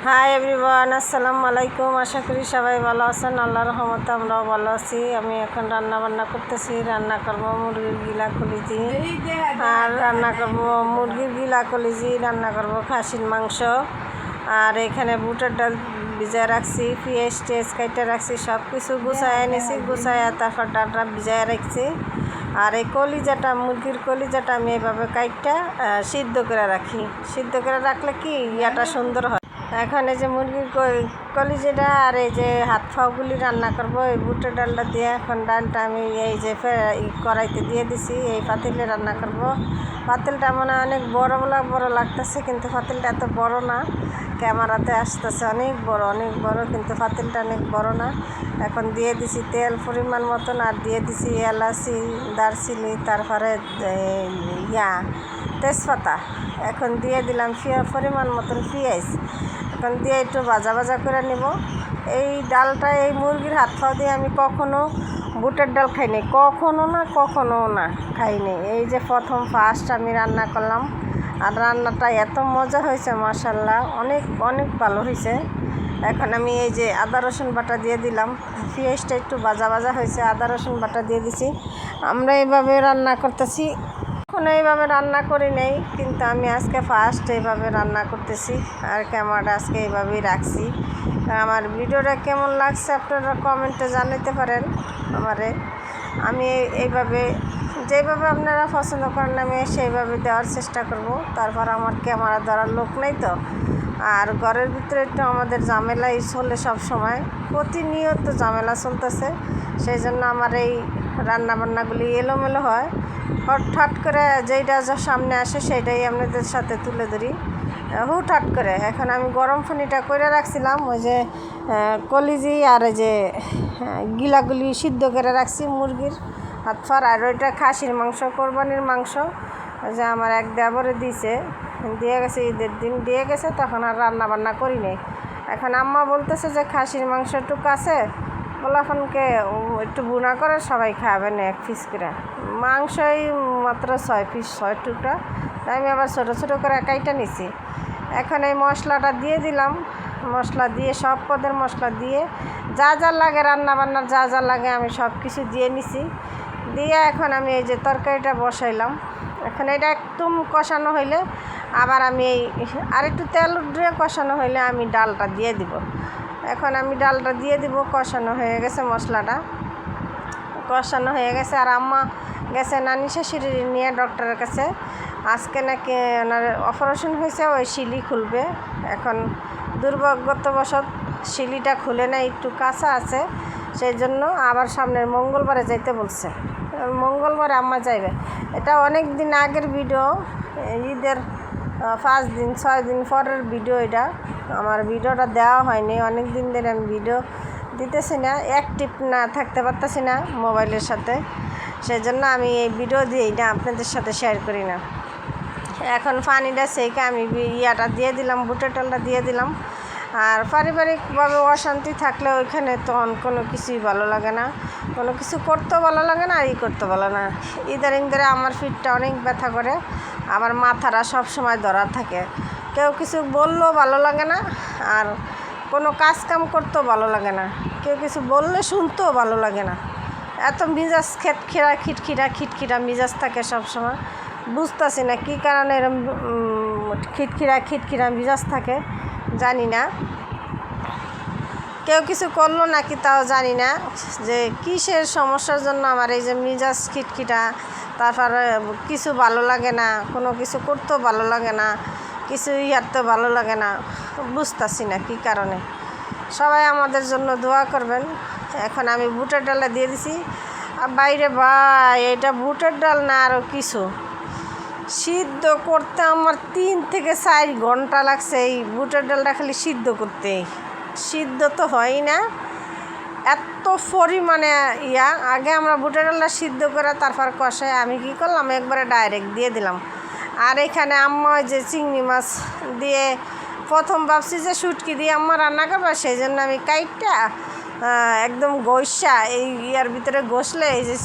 Hi everyone, আসসালামু আলাইকুম। আশা করি সবাই ভালো আছেন। আল্লাহর রহমতে আমরাও ভালো আছি। আমি এখন রান্না বান্না করতেছি। রান্না করব মুরগির গিলা কলিজি, আর রান্না করব মুরগির গিলা কলিজি, রান্না করব খাসির মাংস। আর এখানে বুটের ডাল ভিজায় রাখছি, পেঁয়াজ টেজ কাইটে রাখছি, সব কিছু গুছায় এনেছি। গুছায় তারপর ডালটা ভিজায় রাখছি। আর এই কলিজাটা, মুরগির কলিজাটা আমি এভাবে কাইটটা সিদ্ধ করে রাখি। সিদ্ধ করে রাখলে কি ইয়াটা সুন্দর হয়। এখন এই যে মুরগির কলিজাটা আর এই যে হাত ফাওগুলি রান্না করব এই বুটের ডালটা দিয়ে। এখন ডালটা আমি এই যে কড়াইতে দিয়ে দিছি, এই পাতিলে রান্না করব। পাতিলটা মনে অনেক বড় লাগতেছে, কিন্তু পাতিলটা এত বড় না। ক্যামেরাতে আসতেছে অনেক বড়, কিন্তু পাতিলটা অনেক বড় না। এখন দিয়ে দিছি তেল পরিমাণ মতন, আর দিয়ে দিছি এলাচি, দারচিনি, তারপরে তেজপাতা। এখন দিয়ে দিলাম পরিমাণ মতন পেঁয়াজ। এখন দিয়ে একটু ভাজা করে নেব। এই ডালটা, এই মুরগির হাত পাও দিয়ে আমি কখনো বুটের ডাল খাইনি, কখনো না খাইনি। এই যে প্রথম ফার্স্ট আমি রান্না করলাম, আর রান্নাটা এত মজা হয়েছে, মাশাআল্লাহ, অনেক ভালো হয়েছে। এখন আমি এই যে আদা রসুন বাটা দিয়ে দিলাম। পেঁয়াজটা একটু ভাজা হয়েছে, আদা রসুন বাটা দিয়ে দিছি। আমরা এইভাবে রান্না করতেছি, কখনো এইভাবে রান্না করি নাই, কিন্তু আমি আজকে ফার্স্ট এইভাবে রান্না করতেছি। আর ক্যামেরাটা আজকে এইভাবেই রাখছি। আমার ভিডিওটা কেমন লাগছে আপনারা কমেন্টে জানাতে পারেন আমারে। আমি এইভাবে, যেভাবে আপনারা পছন্দ করেন আমি সেইভাবে দেওয়ার চেষ্টা করব। তারপর আমার ক্যামেরা ধরার লোক নেই তো, আর ঘরের ভিতরে একটু আমাদের ঝামেলাই চলে, সব সময় প্রতিনিয়ত ঝামেলা চলতেছে। সেই জন্য আমার এই রান্নাবান্নাগুলি এলোমেলো হয়। হঠাৎ করে যেইটা যা সামনে আসে সেইটাই আপনাদের সাথে তুলে ধরি হুটহাট করে। এখন আমি গরম পানিটা করে রাখছিলাম, ওই যে কলিজি আর ওই যে গিলাগুলি সিদ্ধ করে রাখছি মুরগির হাত ফার। আর ওইটা খাসির মাংস, কোরবানির মাংস, যে আমার এক দেবরে দিয়ে গেছে, ঈদের দিন দিয়ে গেছে, তখন আর রান্না বান্না করি নাই। এখন আম্মা বলতেছে যে খাসির মাংস একটু কাছে বলাফনকে একটু বুনা করে সবাই খাবেন এক পিস করে। মাংসই মাত্র 6 পিস, 6 টুকরা। তাই আমি আবার ছোটো করে কাইটা নিছি। এখন এই মশলাটা দিয়ে দিলাম। মশলা দিয়ে, সব পদের মশলা দিয়ে, যা লাগে রান্নাবান্নার যা লাগে আমি সব কিছু দিয়ে নিছি। দিয়ে এখন আমি এই যে তরকারিটা বসাইলাম। এখন এটা একদম কষানো হইলে আবার আমি এই আরেকটু তেল দিয়ে কষানো হইলে আমি ডালটা দিয়ে দিব। এখন আমি ডালটা দিয়ে দিব। কষানো হয়ে গেছে, মশলাটা কষানো হয়ে গেছে। আর আম্মা গেছে নানি শাশুড়ি নিয়ে ডক্টরের কাছে। আজকে নাকি ওনার অপারেশন হয়েছে, ওই শিলি খুলবে। এখন দুর্ভাগ্যবশত শিলিটা খুলে না, একটু কাঁচা আছে। সেই জন্য আবার সামনের মঙ্গলবারে যাইতে বলছে। মঙ্গলবারে আম্মা যাইবে। এটা অনেক দিন আগের ভিডিও, ঈদের 5 দিন 6 দিন পরের ভিডিও। এটা আমার ভিডিওটা দেওয়া হয়নি, অনেক দিন ধরে আমি ভিডিও দিতেছি না, অ্যাক্টিভ না থাকতে পারতেছি না মোবাইলের সাথে। সেই জন্য আমি এই ভিডিও দিই না, আপনাদের সাথে শেয়ার করি না। এখন পানিটা সেইকে আমি ইয়াটা দিয়ে দিলাম, বুটের ডালটা দিয়ে দিলাম। আর পারিবারিকভাবে অশান্তি থাকলে ওইখানে তখন কোনো কিছুই ভালো লাগে না, কোনো কিছু করতেও ভালো লাগে না, আর করতে ভালো না। ইদারিং ধরে আমার পিঠটা অনেক ব্যথা করে, আমার মাথাটা সব সময় ধরা থাকে। কেউ কিছু বললেও ভালো লাগে না, আর কোনো কাজ কাম করতেও ভালো লাগে না। কেউ কিছু বললে শুনতেও ভালো লাগে না। এত মিজাজ খিটখিরা মিজাজ থাকে সব সময়। বুঝতেছি না কী কারণে এরকম খিটখিরা মিজাজ থাকে, জানি না। কেউ কিছু করলো নাকি তাও জানি না, যে কিসের সমস্যার জন্য আমার এই যে মিজাজ খিটখিটা। তারপরে কিছু ভালো লাগে না, কোনো কিছু করতেও ভালো লাগে না, কিছু ইয়ারতেও ভালো লাগে না। বুঝতেছি না কী কারণে। সবাই আমাদের জন্য দোয়া করবেন। এখন আমি বুটের ডালটা দিয়ে দিছি। আর বাইরে ভাই, এটা বুটের ডাল না আরও কিছু সিদ্ধ করতে আমার 3 থেকে 4 ঘন্টা লাগছে। এই বুটের ডালটা খালি সিদ্ধ করতে, সিদ্ধ তো হয় না, এত পরিমাণে আগে আমরা বুটের ডালটা সিদ্ধ করে তারপর কষায় আমি কি করলাম, একবারে ডাইরেক্ট দিয়ে দিলাম। আর এখানে আম্মা যে চিংড়ি মাছ দিয়ে, প্রথম ভাবছি যে শুটকি দিয়ে আম্মা রান্না করবে, সেই জন্য আমি কাইটটা একদম গোসা এই ইয়ার ভিতরে গোসলে এই যে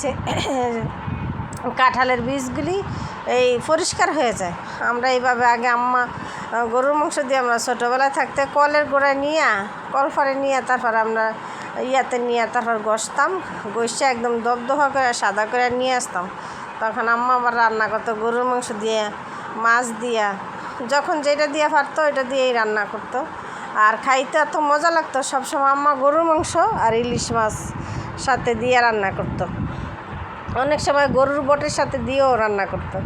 কাঁঠালের বীজগুলি এই পরিষ্কার হয়ে যায়। আমরা এইভাবে আগে আম্মা গরুর মাংস দিয়ে আমরা ছোটোবেলায় থাকতে কলের গোড়ায় নিয়ে কলফারে নিয়ে তারপর আমরা ইয়াতে নিয়ে তারপর গসতাম, গসে একদম দবদবা করে সাদা করে নিয়ে আসতাম। তখন আম্মা আবার রান্না করতো গরুর মাংস দিয়ে, মাছ দিয়া, যখন যেটা দিয়ে পারতো ওইটা দিয়েই রান্না করতো। আর খাইতে এত মজা লাগতো। সবসময় আম্মা গরুর মাংস আর ইলিশ মাছ সাথে দিয়ে রান্না করতো। অনেক সময় গরুর বটের সাথে দিয়েও রান্না করতো।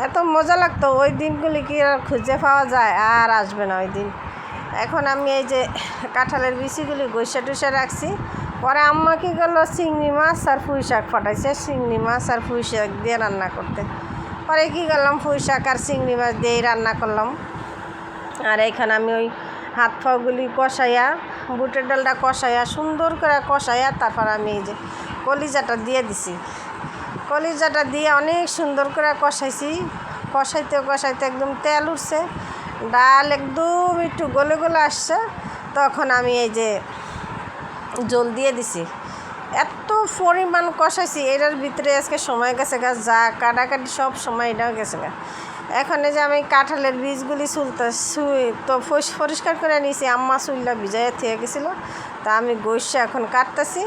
এত মজা লাগতো। ওই দিনগুলি কি আর খুঁজে পাওয়া যায়? আর আসবে না ওই দিন। এখন আমি এই যে কাঁঠালের বিচিগুলি গৈসা টুসা রাখছি। পরে আম্মা কী করলো, চিংড়ি মাছ আর পুঁই শাক ফাটাইছে, চিংড়ি মাছ আর পুঁই শাক দিয়ে রান্না করতে। পরে কী করলাম, পুঁই শাক আর চিংড়ি মাছ দিয়েই রান্না করলাম। আর এইখানে আমি ওই হাত পাগুলি কষাইয়া, বুটের ডালটা কষাইয়া, সুন্দর করে কষাইয়া তারপর আমি এই যে কলিজাটা দিয়ে দিছি। কলিজাটা দিয়ে অনেক সুন্দর করে কষাইছি। কষাইতে কষাইতে একদম তেল উঠছে, ডাল একদম একটু গলে গলে আসছে। তখন আমি এই যে জল দিয়ে দিছি। এত পরিমাণ কষাইছি, এটার ভিতরে আজকে সময় গেছে গা, যা কাটাকাটি সব সময় এটাও গেছে গা। এখন এই যে আমি কাঁঠালের বীজগুলি তো পরিষ্কার করে নিয়েছি। আম্মা চুলটা ভিজাইয়া থেকে গেছিলো, তা আমি গৈসে এখন কাটতেছি।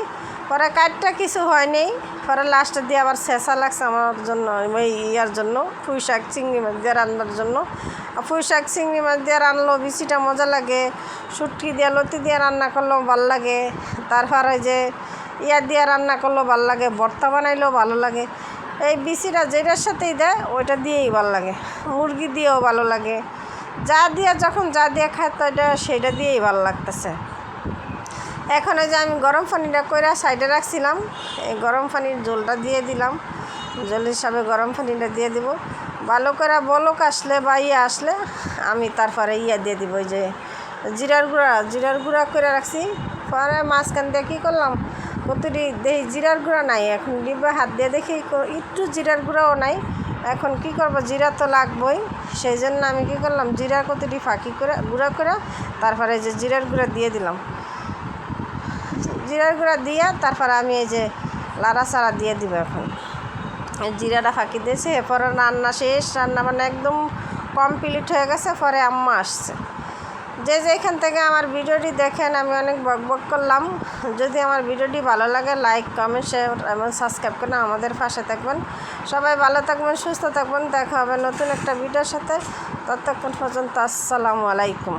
পরে কাটটা কিছু হয়নি, পরে লাস্টে দিয়ে আবার শেষা লাগছে আমার জন্য, ওই ইয়ার জন্য, পুঁই শাক চিংড়ি মাছ দিয়ে রান্নার জন্য। পুঁই শাক চিংড়ি মাছ দিয়ে রান্নলো বিচিটা মজা লাগে, শুটকি দিয়ে লতি দিয়ে রান্না করলেও ভালো লাগে। তারপর ওই যে ইয়া দিয়ে রান্না করলেও ভালো লাগে, ভর্তা বানাইলেও ভালো লাগে। এই বিচিটা যেটার সাথেই দেয় ওইটা দিয়েই ভালো লাগে। মুরগি দিয়েও ভালো লাগে, যা দিয়ে যখন যা দিয়ে খায় তো এটা সেইটা দিয়েই ভালো লাগতেছে। এখন এই যে আমি গরম পানিটা কইরা সাইডে রাখছিলাম, এই গরম পানির জলটা দিয়ে দিলাম। জল হিসাবে গরম পানিটা দিয়ে দিব। ভালো করে বলক আসলে বা ইয়ে আসলে আমি তারপরে ইয়া দিয়ে দিব, ওই যে জিরার গুঁড়া করে রাখছি। পরে মাঝখান দিয়ে কী করলাম, কতটি দেখি জিরার গুঁড়া নাই, এখন ডিব্বা হাত দিয়ে দেখি একটু জিরার গুঁড়াও নাই। এখন কি করব, জিরা তো লাগবই, সেই জন্য আমি কী করলাম, জিরা কতটি ফাঁকি করে গুঁড়া করে তারপরে যে জিরার গুঁড়া দিয়ে দিলাম। জিরার গুঁড়া দিয়ে তারপরে আমি এই যে লাড়াচাড়া দিয়ে দিব। এখন জিরাটা ফাঁকি দিয়েছে, এরপরে রান্না শেষ, রান্না মানে একদম কমপ্লিট হয়ে গেছে। পরে আম্মা আসছে। যে যেখান থেকে আমার ভিডিওটি দেখেন, আমি অনেক বকবক করলাম। যদি আমার ভিডিওটি ভালো লাগে, লাইক কমেন্ট শেয়ার এবং সাবস্ক্রাইব করে আমাদের পাশে থাকবেন। সবাই ভালো থাকবেন, সুস্থ থাকবেন। দেখা হবে নতুন একটা ভিডিওর সাথে। ততক্ষণ পর্যন্ত আসসালামু আলাইকুম।